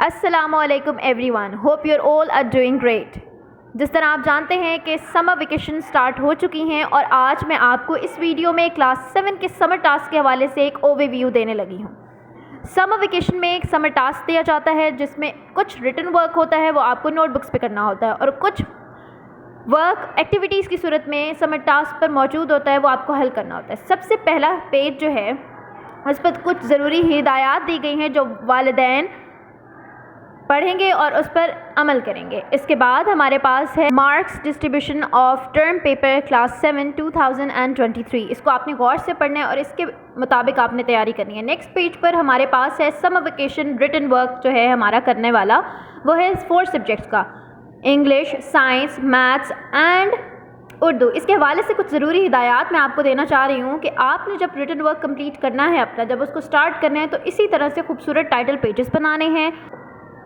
السلام علیکم everyone, hope you all are doing great. جس طرح آپ جانتے ہیں کہ سمر ویکیشن سٹارٹ ہو چکی ہیں اور آج میں آپ کو اس ویڈیو میں کلاس 7 کے سمر ٹاسک کے حوالے سے ایک اوور ویو دینے لگی ہوں۔ سمر ویکیشن میں ایک سمر ٹاسک دیا جاتا ہے جس میں کچھ ریٹن ورک ہوتا ہے، وہ آپ کو نوٹ بکس پہ کرنا ہوتا ہے، اور کچھ ورک ایکٹیویٹیز کی صورت میں سمر ٹاسک پر موجود ہوتا ہے، وہ آپ کو حل کرنا ہوتا ہے۔ سب سے پہلا پیج جو ہے اس پر کچھ ضروری ہدایات دی گئی ہیں جو والدین پڑھیں گے اور اس پر عمل کریں گے۔ اس کے بعد ہمارے پاس ہے marks distribution of term paper class 7 2023۔ اس کو آپ نے غور سے پڑھنا ہے اور اس کے مطابق آپ نے تیاری کرنی ہے۔ نیکسٹ پیج پر ہمارے پاس ہے سمر ویکیشن ریٹن ورک جو ہے ہمارا کرنے والا، وہ ہے 4 سبجیکٹس کا، English, science, maths and Urdu. اس کے حوالے سے کچھ ضروری ہدایات میں آپ کو دینا چاہ رہی ہوں کہ آپ نے جب ریٹن ورک کمپلیٹ کرنا ہے اپنا، جب اس کو سٹارٹ کرنا ہے تو اسی طرح سے خوبصورت ٹائٹل پیجز بنانے ہیں۔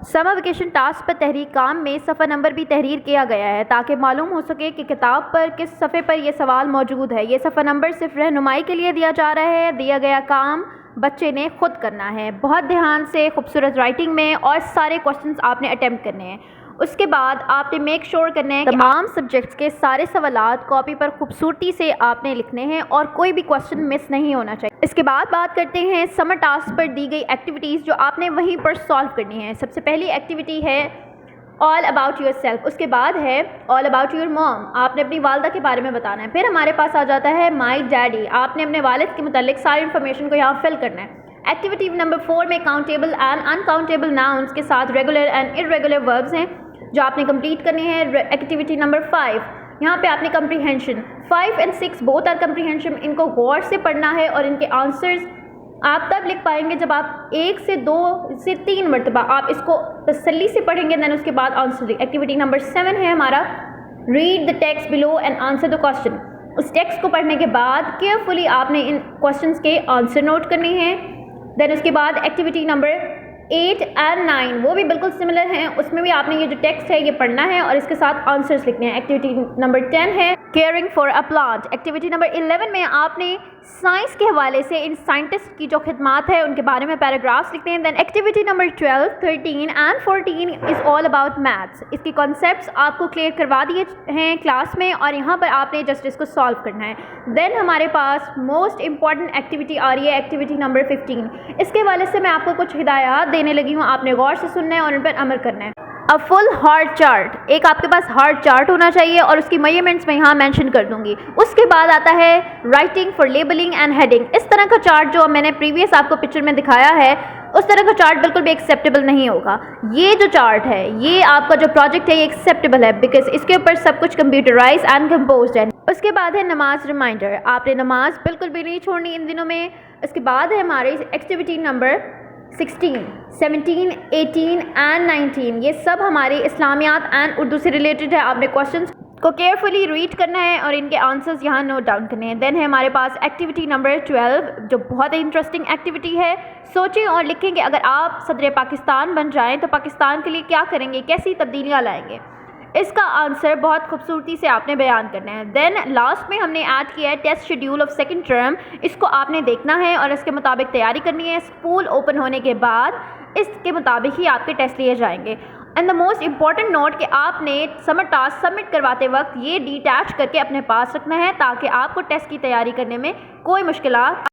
سمر ویکیشن ٹاسک پر تحریر کام میں صفحہ نمبر بھی تحریر کیا گیا ہے تاکہ معلوم ہو سکے کہ کتاب پر کس صفحے پر یہ سوال موجود ہے۔ یہ صفحہ نمبر صرف رہنمائی کے لیے دیا جا رہا ہے، دیا گیا کام بچے نے خود کرنا ہے، بہت دھیان سے خوبصورت رائٹنگ میں، اور سارے کوسچنز آپ نے اٹیمپٹ کرنے ہیں۔ اس کے بعد آپ نے میک شور کرنا ہے کہ تمام سبجیکٹس کے سارے سوالات کاپی پر خوبصورتی سے آپ نے لکھنے ہیں اور کوئی بھی کوسچن مس نہیں ہونا چاہیے۔ اس کے بعد بات کرتے ہیں سمر ٹاسک پر دی گئی ایکٹیویٹیز جو آپ نے وہیں پر سالو کرنی ہے۔ سب سے پہلی ایکٹیویٹی ہے آل اباؤٹ یور سیلف، اس کے بعد ہے آل اباؤٹ یور موم، آپ نے اپنی والدہ کے بارے میں بتانا ہے۔ پھر ہمارے پاس آ جاتا ہے مائی ڈیڈی، آپ نے اپنے والد کے متعلق ساری انفارمیشن کو یہاں فل کرنا ہے۔ ایکٹیویٹی نمبر 4 میں کاؤنٹیبل اینڈ انکاؤنٹیبل ناؤنس کے ساتھ ریگولر اینڈ ارریگولر وربز ہیں جو آپ نے کمپلیٹ کرنے ہیں۔ ایکٹیویٹی نمبر 5، یہاں پہ آپ نے comprehension 5 and 6 both are comprehension, ان کو غور سے پڑھنا ہے اور ان کے آنسرز آپ تب لکھ پائیں گے جب آپ 1 سے 2 سے 3 مرتبہ آپ اس کو تسلی سے پڑھیں گے، دین اس کے بعد آنسر لکھ۔ ایکٹیویٹی نمبر 7 ہے ہمارا read the text below and answer the question. اس ٹیکسٹ کو پڑھنے کے بعد کیئرفلی آپ نے ان کوسچنس کے آنسر نوٹ کرنے ہیں۔ دین اس کے بعد ایکٹیویٹی نمبر 8 and 9 وہ بھی بالکل سملر ہیں، اس میں بھی آپ نے یہ جو ٹیکسٹ ہے یہ پڑھنا ہے اور اس کے ساتھ آنسرز لکھنے ہیں۔ ایکٹیویٹی نمبر 10 ہے caring for a plant. Activity number 11 میں آپ نے سائنس کے حوالے سے ان سائنٹسٹ کی جو خدمات ہے ان کے بارے میں پیراگرافس لکھتے ہیں۔ Then activity number 12 13 and 14 is all about maths. اس کی کانسیپٹس آپ کو کلیئر کروا دیے ہیں کلاس میں اور یہاں پر آپ نے جسٹ اس کو سالو کرنا ہے۔ دین ہمارے پاس موسٹ امپورٹنٹ ایکٹیویٹی آ رہی ہے ایکٹیویٹی نمبر 15۔ اس کے حوالے سے میں آپ کو کچھ ہدایات دینے لگی ہوں، آپ نے غور سے سننا ہے اور ان پر عمل کرنا ہے۔ ا فل ہارٹ چارٹ، ایک آپ کے پاس ہارٹ چارٹ ہونا چاہیے اور اس کی میجرمنٹس میں یہاں مینشن کر دوں گی۔ اس کے بعد آتا ہے writing for labelling and heading. اس طرح کا چارٹ جو میں نے پریویس آپ کو پکچر میں دکھایا ہے اس طرح کا چارٹ بالکل بھی ایکسیپٹیبل نہیں ہوگا۔ یہ جو چارٹ ہے، یہ آپ کا جو پروجیکٹ ہے یہ ایکسیپٹیبل ہے بیکاز اس کے اوپر سب کچھ کمپیوٹرائز اینڈ کمپوزڈ ہے۔ اس کے بعد ہے نماز ریمائنڈر، آپ نے نماز بالکل بھی نہیں چھوڑنی ان دنوں میں۔ اس کے بعد ہے ہماری ایکٹیویٹی نمبر 16 17 18 اینڈ 19، یہ سب ہماری اسلامیات اینڈ اردو سے ریلیٹڈ ہے۔ آپ نے کوسچنس کو کیئرفلی ریڈ کرنا ہے اور ان کے آنسرز یہاں نوٹ ڈاؤن کرنے ہیں۔ دین ہے ہمارے پاس ایکٹیویٹی نمبر 12 جو بہت انٹرسٹنگ ایکٹیویٹی ہے۔ سوچیں اور لکھیں کہ اگر آپ صدر پاکستان بن جائیں تو پاکستان کے لیے کیا کریں گے، کیسی تبدیلیاں لائیں گے۔ اس کا آنسر بہت خوبصورتی سے آپ نے بیان کرنا ہے۔ دین لاسٹ میں ہم نے ایڈ کیا ہے test schedule of second term, اس کو آپ نے دیکھنا ہے اور اس کے مطابق تیاری کرنی ہے۔ اسکول اوپن ہونے کے بعد اس کے مطابق ہی آپ کے ٹیسٹ لیے جائیں گے۔ And the most important note کہ آپ نے سمر ٹاسک سبمٹ کرواتے وقت یہ ڈیٹیچ کر کے اپنے پاس رکھنا ہے تاکہ آپ کو ٹیسٹ کی تیاری کرنے میں کوئی مشکلات